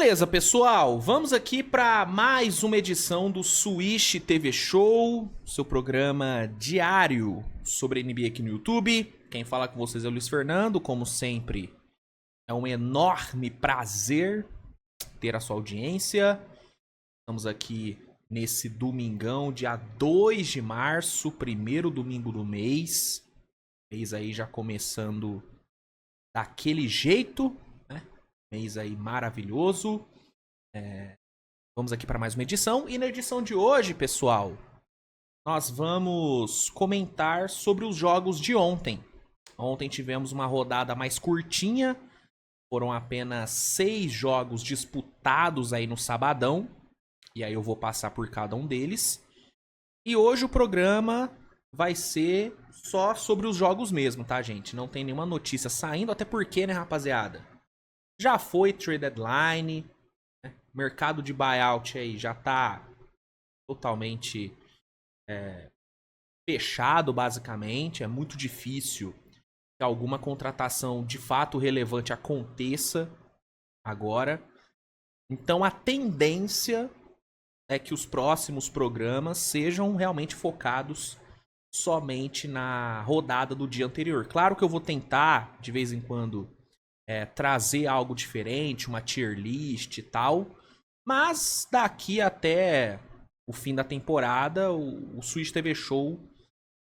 Beleza, pessoal, vamos aqui para mais uma edição do Switch TV Show, seu programa diário sobre NBA aqui no YouTube. Quem fala com vocês é o Luiz Fernando, como sempre, é um enorme prazer ter a sua audiência. Estamos aqui nesse domingão, dia 2 de março, primeiro domingo do mês. Mês aí já começando daquele jeito, né? Mês aí maravilhoso. Vamos aqui para mais uma edição. E na edição de hoje, pessoal, nós vamos comentar sobre os jogos de ontem. Ontem tivemos uma rodada mais curtinha. Foram apenas 6 jogos disputados aí no sabadão. E aí eu vou passar por cada um deles. E hoje o programa vai ser só sobre os jogos mesmo, tá, gente? Não tem nenhuma notícia saindo, até porque, né, rapaziada? Já foi trade deadline, né? O mercado de buyout aí já tá totalmente fechado, basicamente. É muito difícil que alguma contratação de fato relevante aconteça agora. Então a tendência é que os próximos programas sejam realmente focados somente na rodada do dia anterior. Claro que eu vou tentar, de vez em quando, trazer algo diferente, uma tier list e tal, mas daqui até o fim da temporada, o Switch TV Show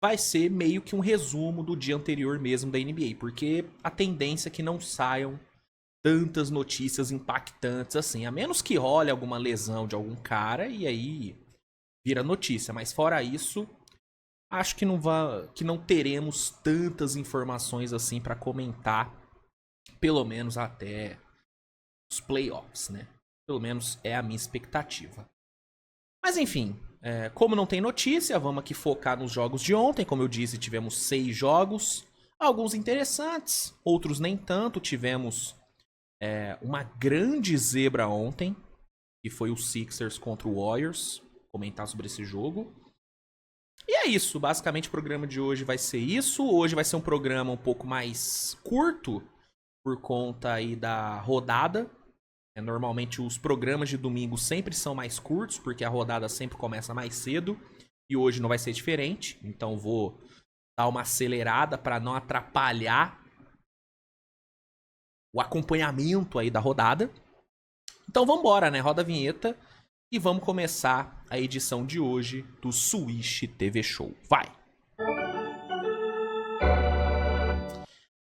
vai ser meio que um resumo do dia anterior mesmo da NBA, porque a tendência é que não saiam tantas notícias impactantes assim, a menos que role alguma lesão de algum cara e aí vira notícia, mas fora isso, acho que não teremos tantas informações assim para comentar, pelo menos até os playoffs, né? Pelo menos é a minha expectativa. Mas enfim, como não tem notícia, vamos aqui focar nos jogos de ontem. Como eu disse, tivemos 6 jogos, alguns interessantes, outros nem tanto. Tivemos uma grande zebra ontem, que foi o Sixers contra o Warriors. Vou comentar sobre esse jogo. E é isso, basicamente o programa de hoje vai ser isso. Hoje vai ser um programa um pouco mais curto, por conta aí da rodada. Normalmente os programas de domingo sempre são mais curtos, porque a rodada sempre começa mais cedo. E hoje não vai ser diferente. Então vou dar uma acelerada para não atrapalhar o acompanhamento aí da rodada. Então vambora, né? Roda a vinheta e vamos começar a edição de hoje do Switch TV Show. Vai!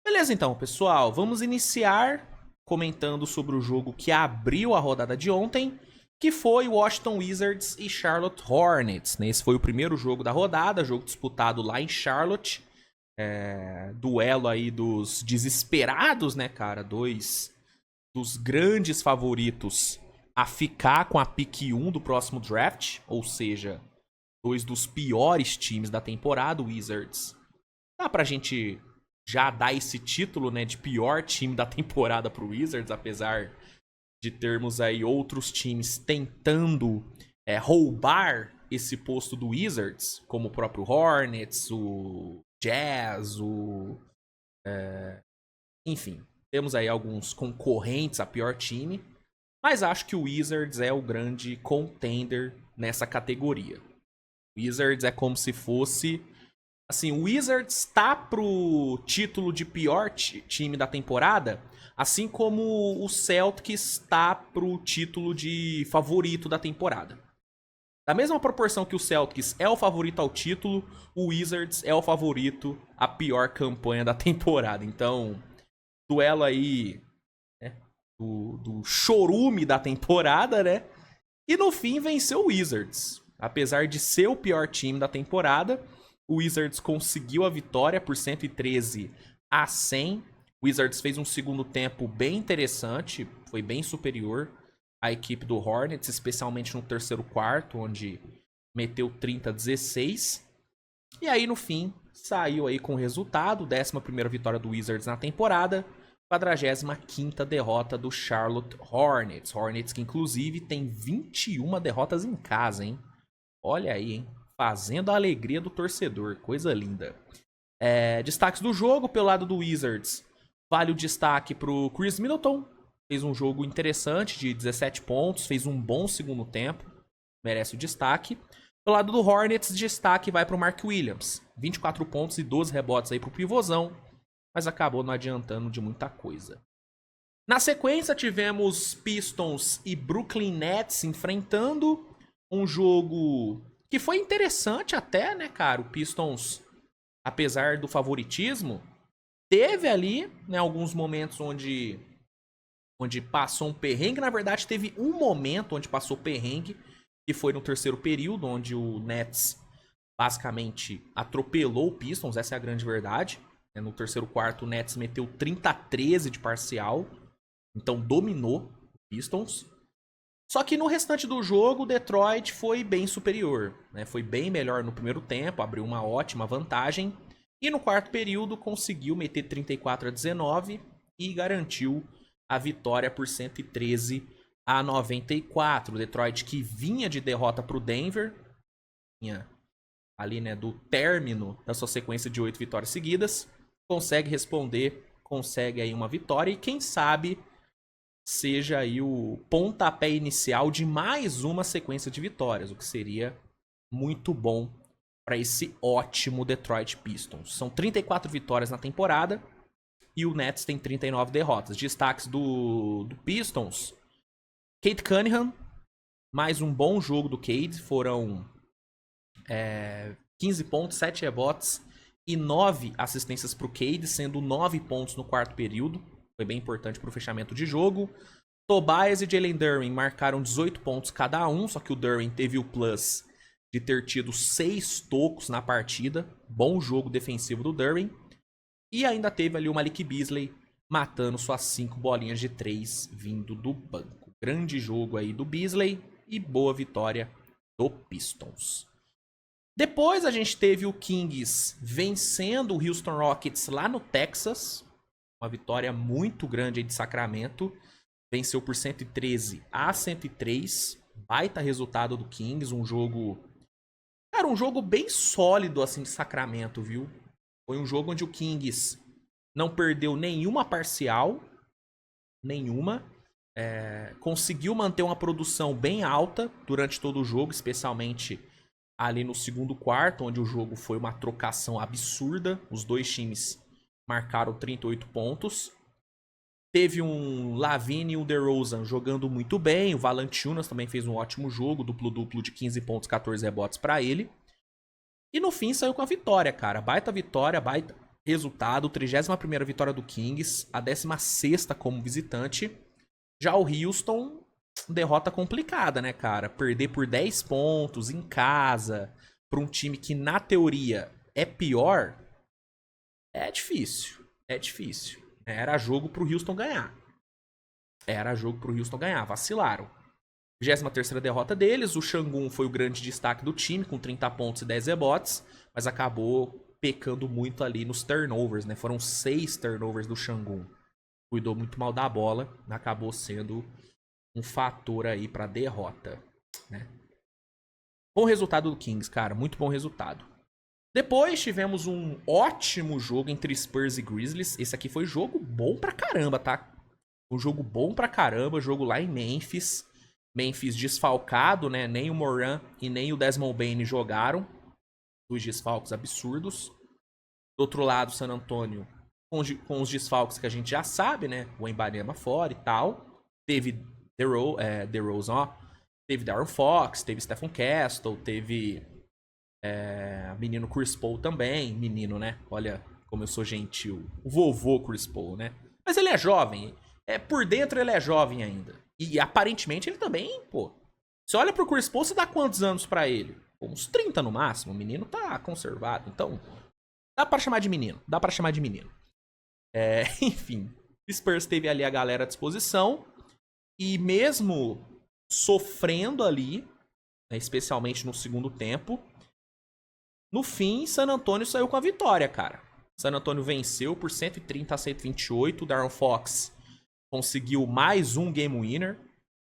Beleza então, pessoal. Vamos iniciar comentando sobre o jogo que abriu a rodada de ontem, que foi Washington Wizards e Charlotte Hornets. Esse foi o primeiro jogo da rodada, jogo disputado lá em Charlotte. Duelo aí dos desesperados, né, cara? Dois dos grandes favoritos a ficar com a pick 1 do próximo draft, ou seja, dois dos piores times da temporada, o Wizards. Dá pra gente já dar esse título, né, de pior time da temporada pro Wizards, apesar de termos aí outros times tentando roubar esse posto do Wizards, como o próprio Hornets, o Jazz, enfim, temos aí alguns concorrentes a pior time, mas acho que o Wizards é o grande contender nessa categoria. O Wizards é como se fosse... Assim, o Wizards tá pro título de pior time da temporada, assim como o Celtics tá pro título de favorito da temporada. Da mesma proporção que o Celtics é o favorito ao título, o Wizards é o favorito à pior campanha da temporada. Então, duelo aí, né, do chorume da temporada, né? E no fim venceu o Wizards. Apesar de ser o pior time da temporada, o Wizards conseguiu a vitória por 113-100. O Wizards fez um segundo tempo bem interessante, foi bem superior à equipe do Hornets, especialmente no terceiro quarto, onde meteu 30-16. E aí, no fim, saiu aí com o resultado, 11ª vitória do Wizards na temporada, 45ª derrota do Charlotte Hornets. Hornets que, inclusive, tem 21 derrotas em casa, hein? Olha aí, hein? Fazendo a alegria do torcedor. Coisa linda. Destaques do jogo, pelo lado do Wizards. Vale o destaque pro Chris Middleton. fez um jogo interessante de 17 pontos, fez um bom segundo tempo, merece o destaque. Do lado do Hornets, destaque vai para o Mark Williams, 24 pontos e 12 rebotes aí para o pivôzão, mas acabou não adiantando de muita coisa. Na sequência, tivemos Pistons e Brooklyn Nets enfrentando um jogo que foi interessante até, né, cara? O Pistons, apesar do favoritismo, teve ali, né, alguns momentos onde passou um perrengue. Na verdade, teve um momento onde passou perrengue, que foi no terceiro período, onde o Nets basicamente atropelou o Pistons, essa é a grande verdade. No terceiro quarto, o Nets meteu 30-13 de parcial, então dominou o Pistons. Só que no restante do jogo, o Detroit foi bem superior, né? Foi bem melhor no primeiro tempo, abriu uma ótima vantagem. E no quarto período conseguiu meter 34-19 e garantiu a vitória por 113-94. O Detroit, que vinha de derrota para o Denver, vinha ali, né, do término da sua sequência de 8 vitórias seguidas, consegue responder, consegue aí uma vitória e quem sabe seja aí o pontapé inicial de mais uma sequência de vitórias, o que seria muito bom para esse ótimo Detroit Pistons. São 34 vitórias na temporada e o Nets tem 39 derrotas. Destaques do Pistons: Cade Cunningham, mais um bom jogo do Cade, foram 15 pontos, 7 rebotes e 9 assistências para o Cade, sendo 9 pontos no quarto período. Foi bem importante para o fechamento de jogo. Tobias e Jalen Duren marcaram 18 pontos cada um, só que o Duren teve o plus de ter tido 6 tocos na partida. Bom jogo defensivo do Duren. E ainda teve ali o Malik Beasley matando suas 5 bolinhas de 3 vindo do banco. Grande jogo aí do Beasley e boa vitória do Pistons. Depois a gente teve o Kings vencendo o Houston Rockets lá no Texas. Uma vitória muito grande aí de Sacramento. Venceu por 113-103. Baita resultado do Kings. Um jogo... Cara, um jogo bem sólido assim de Sacramento, viu? Foi um jogo onde o Kings não perdeu nenhuma parcial. Nenhuma. Conseguiu manter uma produção bem alta durante todo o jogo, especialmente ali no segundo quarto, onde o jogo foi uma trocação absurda. Os dois times marcaram 38 pontos. Teve um Lavine e um DeRozan jogando muito bem. O Valanciunas também fez um ótimo jogo, duplo-duplo de 15 pontos, 14 rebotes para ele. E no fim saiu com a vitória, cara. Baita vitória, baita resultado. 31ª vitória do Kings, a 16ª como visitante. Já o Houston, derrota complicada, né, cara? Perder por 10 pontos em casa para um time que, na teoria, é pior, é difícil. É difícil. Era jogo pro Houston ganhar. Vacilaram. 23ª derrota deles. O Şengün foi o grande destaque do time, com 30 pontos e 10 rebotes, mas acabou pecando muito ali nos turnovers, né? Foram 6 turnovers do Şengün. Cuidou muito mal da bola, acabou sendo um fator aí pra derrota, né? Bom resultado do Kings, cara, muito bom resultado. Depois tivemos um ótimo jogo entre Spurs e Grizzlies. Esse aqui foi jogo bom pra caramba, tá? Um jogo bom pra caramba, jogo lá em Memphis. Memphis desfalcado, né? Nem o Moran e nem o Desmond Bane jogaram. Dois desfalques absurdos. Do outro lado, San Antonio com os desfalques que a gente já sabe, né? O Wembanyama fora e tal. Teve DeRozan, ó. Teve Darren Fox, teve Stephen Castle, teve menino Chris Paul também. Menino, né? Olha como eu sou gentil. O vovô Chris Paul, né? Mas ele é jovem. Por dentro ele é jovem ainda. E aparentemente ele também, pô. Você olha pro Chris Paul, você dá quantos anos pra ele? Uns 30 no máximo. O menino tá conservado. Então, dá pra chamar de menino. Enfim, o Spurs teve ali a galera à disposição. E mesmo sofrendo ali, né, especialmente no segundo tempo, no fim, San Antonio saiu com a vitória, cara. San Antonio venceu por 130-128. O Darren Fox conseguiu mais um game winner.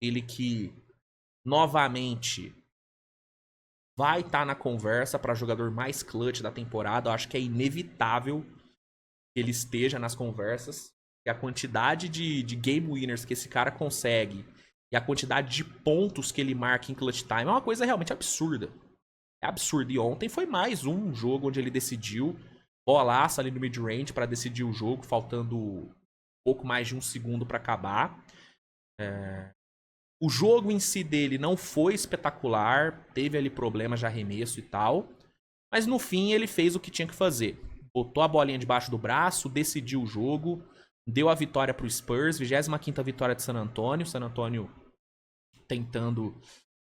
Ele que, novamente, vai estar na conversa para jogador mais clutch da temporada. Eu acho que é inevitável que ele esteja nas conversas. E a quantidade de game winners que esse cara consegue e a quantidade de pontos que ele marca em clutch time é uma coisa realmente absurda. É absurdo. E ontem foi mais um jogo onde ele decidiu bolaça ali no mid-range para decidir o jogo, faltando pouco mais de um segundo para acabar. O jogo em si dele não foi espetacular, teve ali problemas de arremesso e tal, mas no fim ele fez o que tinha que fazer. Botou a bolinha debaixo do braço, decidiu o jogo, deu a vitória pro Spurs, 25ª vitória de San Antonio. San Antonio tentando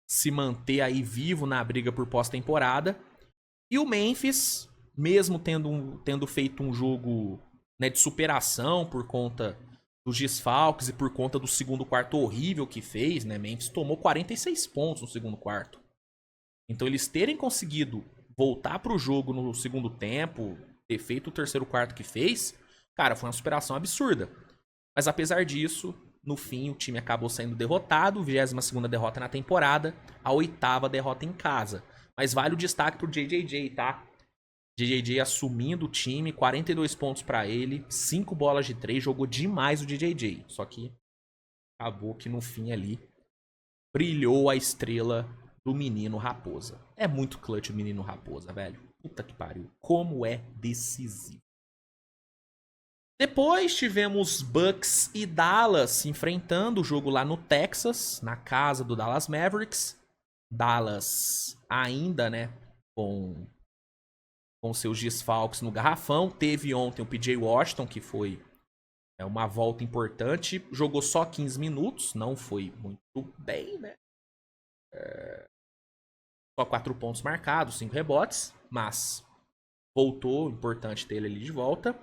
se manter aí vivo na briga por pós-temporada. E o Memphis, mesmo tendo feito um jogo, né, de superação por conta dos desfalques e por conta do segundo quarto horrível que fez, né? Memphis tomou 46 pontos no segundo quarto. Então eles terem conseguido voltar pro jogo no segundo tempo, ter feito o terceiro quarto que fez, cara, foi uma superação absurda. Mas apesar disso, no fim o time acabou sendo derrotado, 22ª derrota na temporada, a 8ª derrota em casa. Mas vale o destaque pro JJJ, tá? JJJ assumindo o time, 42 pontos pra ele, 5 bolas de 3, jogou demais o JJJ. Só que acabou que no fim ali brilhou a estrela do menino Raposa. É muito clutch o menino Raposa, velho. Puta que pariu. Como é decisivo. Depois tivemos Bucks e Dallas se enfrentando o jogo lá no Texas, na casa do Dallas Mavericks. Dallas ainda, né, com seus desfalques no garrafão. Teve ontem o PJ Washington, que foi uma volta importante. Jogou só 15 minutos, não foi muito bem, né? Só 4 pontos marcados, 5 rebotes, mas voltou, importante ter ele ali de volta.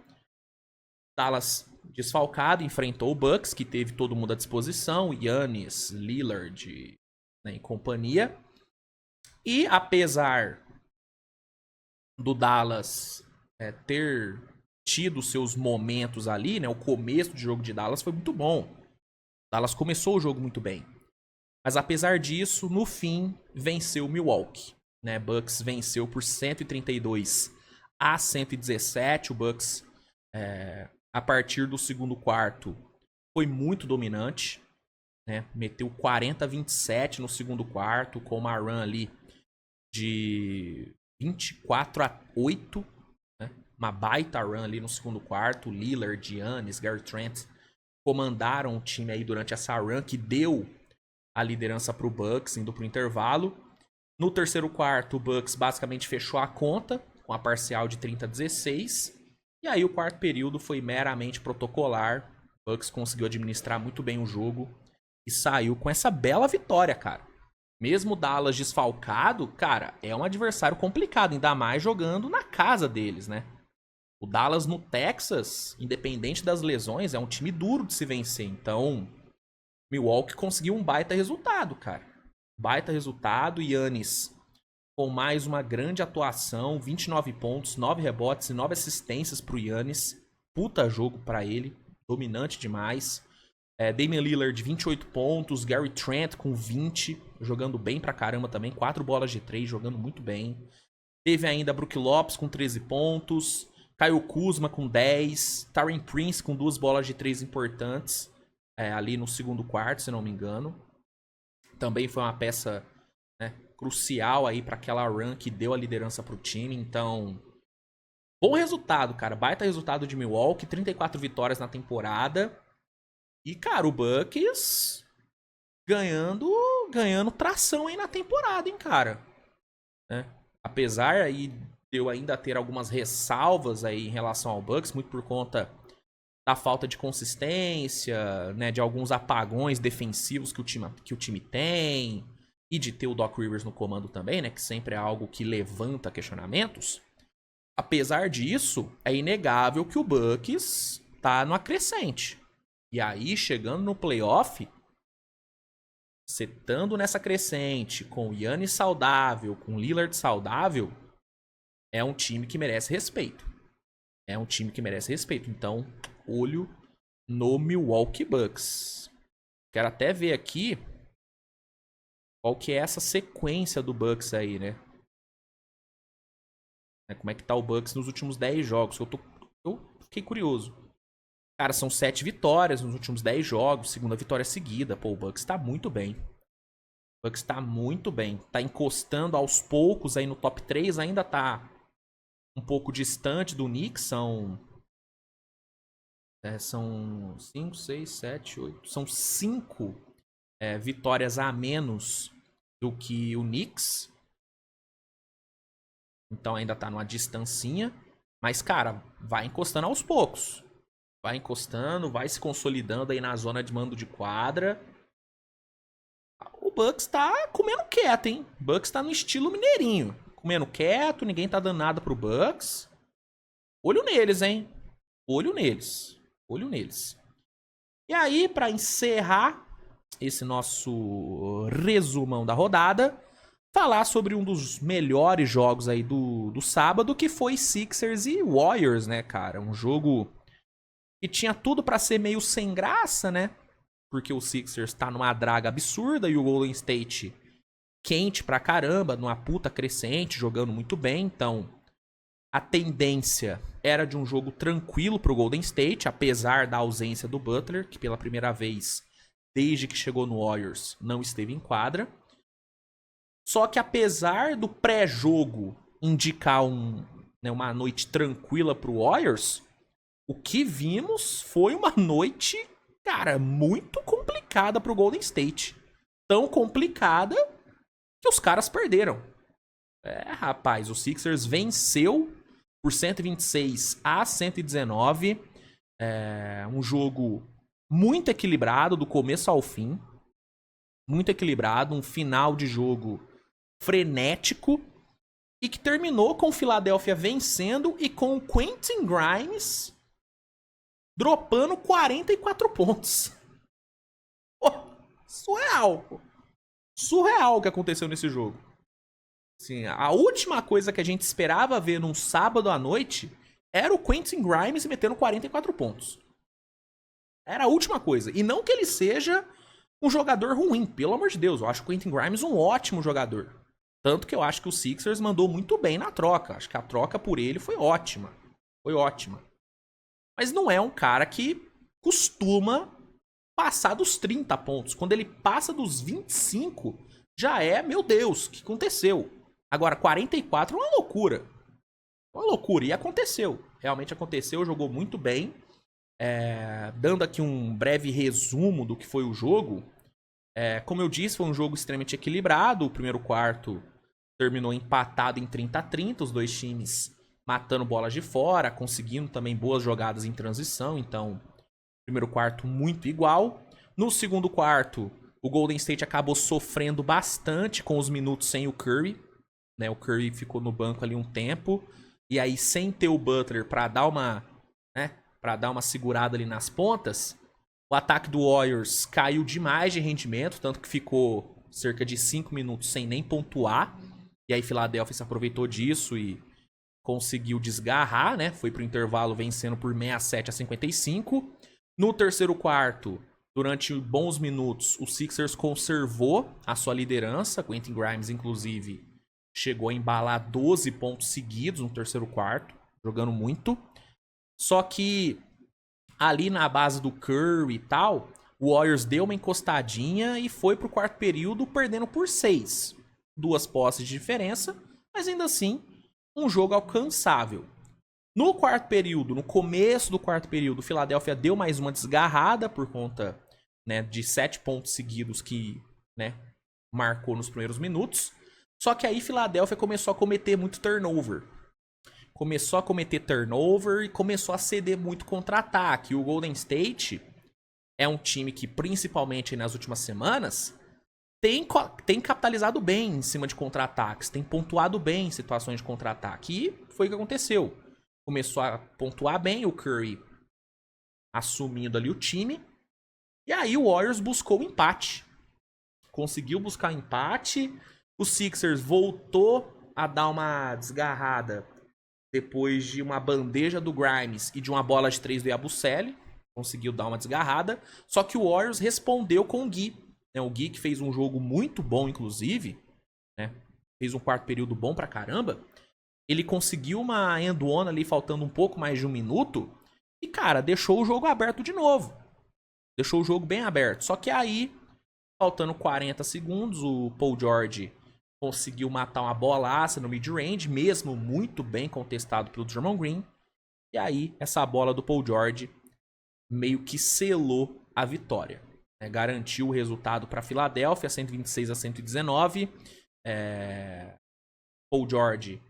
Dallas desfalcado, enfrentou o Bucks, que teve todo mundo à disposição, Giannis, Lillard, né, e companhia. E apesar do Dallas ter tido seus momentos ali, né, o começo do jogo de Dallas foi muito bom. Dallas começou o jogo muito bem. Mas apesar disso, no fim, venceu o Milwaukee. Né? Bucks venceu por 132-117. O Bucks, a partir do segundo quarto, foi muito dominante. Né? Meteu 40-27 no segundo quarto, com uma run ali de 24-8. Né? Uma baita run ali no segundo quarto. Lillard, Giannis, Gary Trent comandaram o time aí durante essa run que deu a liderança para o Bucks, indo para o intervalo. No terceiro quarto, o Bucks basicamente fechou a conta, com a parcial de 30-16. E aí o quarto período foi meramente protocolar. O Bucks conseguiu administrar muito bem o jogo e saiu com essa bela vitória, cara. Mesmo o Dallas desfalcado, cara, é um adversário complicado, ainda mais jogando na casa deles, né? O Dallas no Texas, independente das lesões, é um time duro de se vencer. Então, Milwaukee conseguiu um baita resultado, cara. Baita resultado. Giannis com mais uma grande atuação. 29 pontos, 9 rebotes e 9 assistências pro Giannis. Puta jogo pra ele. Dominante demais. Damian Lillard, 28 pontos. Gary Trent com 20. Jogando bem pra caramba também. 4 bolas de 3, jogando muito bem. Teve ainda Brook Lopes com 13 pontos. Kyle Kuzma com 10. Taurean Prince com 2 bolas de 3 importantes. Ali no segundo quarto, se não me engano. Também foi uma peça, né, crucial aí para aquela run que deu a liderança pro time. Então, bom resultado, cara. Baita resultado de Milwaukee. 34 vitórias na temporada. E, cara, o Bucks ganhando tração aí na temporada, hein, cara. Apesar aí de eu ainda ter algumas ressalvas aí em relação ao Bucks, muito por conta da falta de consistência, né, de alguns apagões defensivos que o time tem, e de ter o Doc Rivers no comando também, né, que sempre é algo que levanta questionamentos. Apesar disso, é inegável que o Bucks tá no acrescente. E aí, chegando no playoff, você estando nessa crescente, com o Giannis saudável, com o Lillard saudável, é um time que merece respeito. É um time que merece respeito. Então, olho no Milwaukee Bucks. Quero até ver aqui qual que é essa sequência do Bucks aí, né? Como é que tá o Bucks nos últimos 10 jogos? Eu fiquei curioso. Cara, são 7 vitórias nos últimos 10 jogos, segunda vitória seguida. Pô, o Bucks tá muito bem. O Bucks tá muito bem. Tá encostando aos poucos aí no top 3, ainda tá um pouco distante do Knicks, são 5, 6, 7, 8. São 5 vitórias a menos do que o Knicks. Então ainda tá numa distancinha. Mas, cara, vai encostando aos poucos. Vai encostando, vai se consolidando aí na zona de mando de quadra. O Bucks tá comendo quieto, hein? O Bucks tá no estilo mineirinho. Comendo quieto, ninguém tá dando nada pro Bucks. Olho neles, hein? Olho neles. Olho neles. E aí, pra encerrar esse nosso resumão da rodada, falar sobre um dos melhores jogos aí do sábado, que foi Sixers e Warriors, né, cara? Um jogo que tinha tudo pra ser meio sem graça, né? Porque o Sixers tá numa draga absurda e o Golden State quente pra caramba, numa puta crescente, jogando muito bem. Então, a tendência era de um jogo tranquilo pro Golden State, apesar da ausência do Butler, que pela primeira vez, desde que chegou no Warriors, não esteve em quadra. Só que apesar do pré-jogo indicar uma noite tranquila pro Warriors, o que vimos foi uma noite, cara, muito complicada pro Golden State. Tão complicada que os caras perderam. Rapaz, o Sixers venceu por 126-119. Um jogo muito equilibrado do começo ao fim. Muito equilibrado, um final de jogo frenético. E que terminou com o Philadelphia vencendo e com o Quentin Grimes dropando 44 pontos. Pô, surreal. Surreal o que aconteceu nesse jogo. Assim, a última coisa que a gente esperava ver num sábado à noite era o Quentin Grimes metendo 44 pontos. Era a última coisa. E não que ele seja um jogador ruim, pelo amor de Deus. Eu acho o Quentin Grimes um ótimo jogador. Tanto que eu acho que o Sixers mandou muito bem na troca. Acho que a troca por ele foi ótima. Foi ótima. Mas não é um cara que costuma passar dos 30 pontos. Quando ele passa dos 25, já é, meu Deus, o que aconteceu? Agora, 44 é uma loucura. Uma loucura. E aconteceu. Realmente aconteceu, jogou muito bem. Dando aqui um breve resumo do que foi o jogo. Como eu disse, foi um jogo extremamente equilibrado. O primeiro quarto terminou empatado em 30-30. Os dois times matando bolas de fora, conseguindo também boas jogadas em transição. Então, primeiro quarto muito igual. No segundo quarto, o Golden State acabou sofrendo bastante com os minutos sem o Curry. Né? O Curry ficou no banco ali um tempo. E aí, sem ter o Butler para dar uma segurada ali nas pontas, o ataque do Warriors caiu demais de rendimento, tanto que ficou cerca de 5 minutos sem nem pontuar. E aí, Philadelphia se aproveitou disso e conseguiu desgarrar, né? Foi pro intervalo vencendo por 67-55. No terceiro quarto, durante bons minutos, o Sixers conservou a sua liderança. Quentin Grimes, inclusive, chegou a embalar 12 pontos seguidos no terceiro quarto, jogando muito. Só que ali na base do Curry e tal, o Warriors deu uma encostadinha e foi pro quarto período perdendo por 6. 2 posses de diferença, mas ainda assim, um jogo alcançável. No quarto período, no começo do quarto período, o Philadelphia deu mais uma desgarrada por conta, né, de 7 pontos seguidos que, né, marcou nos primeiros minutos. Só que aí Philadelphia começou a cometer muito turnover. E começou a ceder muito contra-ataque. O Golden State é um time que, principalmente nas últimas semanas, tem capitalizado bem em cima de contra-ataques, tem pontuado bem em situações de contra-ataque. E foi o que aconteceu. Começou a pontuar bem, o Curry assumindo ali o time. E aí o Warriors buscou o empate. Conseguiu buscar empate. O Sixers voltou a dar uma desgarrada depois de uma bandeja do Grimes e de uma bola de 3 do Yabusele. Conseguiu dar uma desgarrada. Só que o Warriors respondeu com o Gui. O Gui, que fez um jogo muito bom, inclusive, né? Fez um quarto período bom pra caramba. Ele conseguiu uma end-one ali, faltando um pouco mais de um minuto. E, cara, deixou o jogo aberto de novo. Deixou o jogo bem aberto. Só que aí, faltando 40 segundos, o Paul George conseguiu matar uma bolaça no mid-range, mesmo muito bem contestado pelo Draymond Green. E aí, essa bola do Paul George meio que selou a vitória. Garantiu o resultado para a Filadélfia, 126-119. Paul George,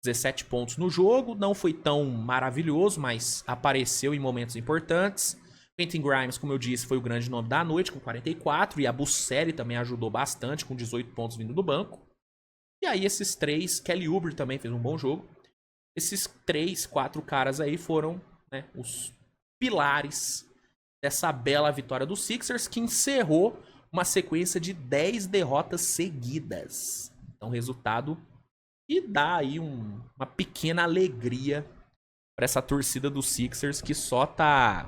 17 pontos no jogo. Não foi tão maravilhoso, mas apareceu em momentos importantes. Quentin Grimes, como eu disse, foi o grande nome da noite, com 44. E a Buscelli também ajudou bastante, com 18 pontos vindo do banco. E aí esses três, Kelly Oubre também fez um bom jogo. Esses 3, 4 caras aí foram, né, os pilares dessa bela vitória do Sixers, que encerrou uma sequência de 10 derrotas seguidas. Então, resultado que dá aí uma pequena alegria para essa torcida do Sixers que só tá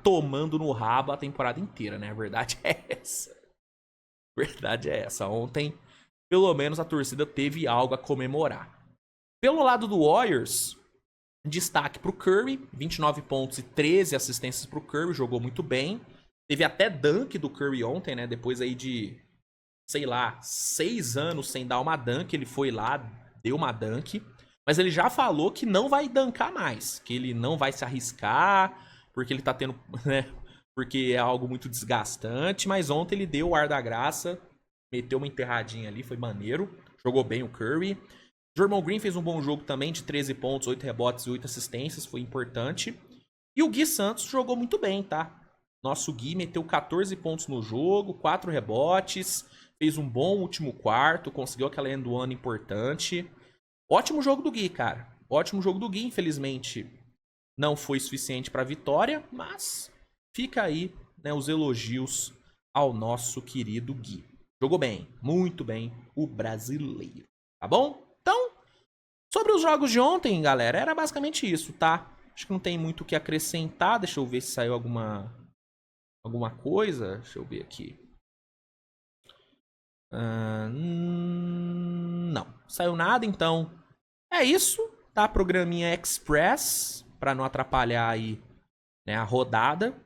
tomando no rabo a temporada inteira, né? A verdade é essa. A verdade é essa. Ontem, pelo menos, a torcida teve algo a comemorar. Pelo lado do Warriors, destaque pro Curry, 29 pontos e 13 assistências pro Curry, jogou muito bem. Teve até dunk do Curry ontem, né? Depois aí de, sei lá, 6 anos sem dar uma dunk, ele foi lá, deu uma dunk. Mas ele já falou que não vai dunkar mais, que ele não vai se arriscar, porque ele tá tendo, né? Porque é algo muito desgastante. Mas ontem ele deu o ar da graça, meteu uma enterradinha ali, foi maneiro. Jogou bem o Curry. Draymond Green fez um bom jogo também, de 13 pontos, 8 rebotes e 8 assistências, foi importante. E o Gui Santos jogou muito bem, tá? Nosso Gui meteu 14 pontos no jogo, 4 rebotes, fez um bom último quarto, conseguiu aquela end one importante. Ótimo jogo do Gui, cara. Ótimo jogo do Gui, infelizmente não foi suficiente para a vitória, mas fica aí, né, os elogios ao nosso querido Gui. Jogou bem, muito bem, o brasileiro, tá bom? Então, sobre os jogos de ontem, galera, era basicamente isso, tá? Acho que não tem muito o que acrescentar. Deixa eu ver se saiu alguma coisa. Deixa eu ver aqui. Não, saiu nada, então é isso, tá? Programinha Express, pra não atrapalhar aí, né, a rodada.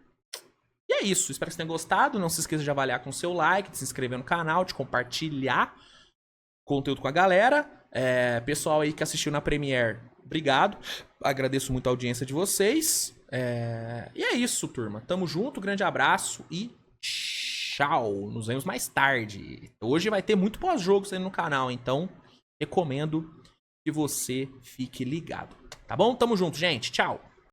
E é isso, espero que vocês tenham gostado. Não se esqueça de avaliar com seu like, de se inscrever no canal, de compartilhar conteúdo com a galera. Pessoal aí que assistiu na Premiere, obrigado. Agradeço muito a audiência de vocês. E é isso, turma. Tamo junto, grande abraço e tchau. Nos vemos mais tarde. Hoje vai ter muito pós-jogo saindo no canal, então recomendo que você fique ligado. Tá bom? Tamo junto, gente. Tchau.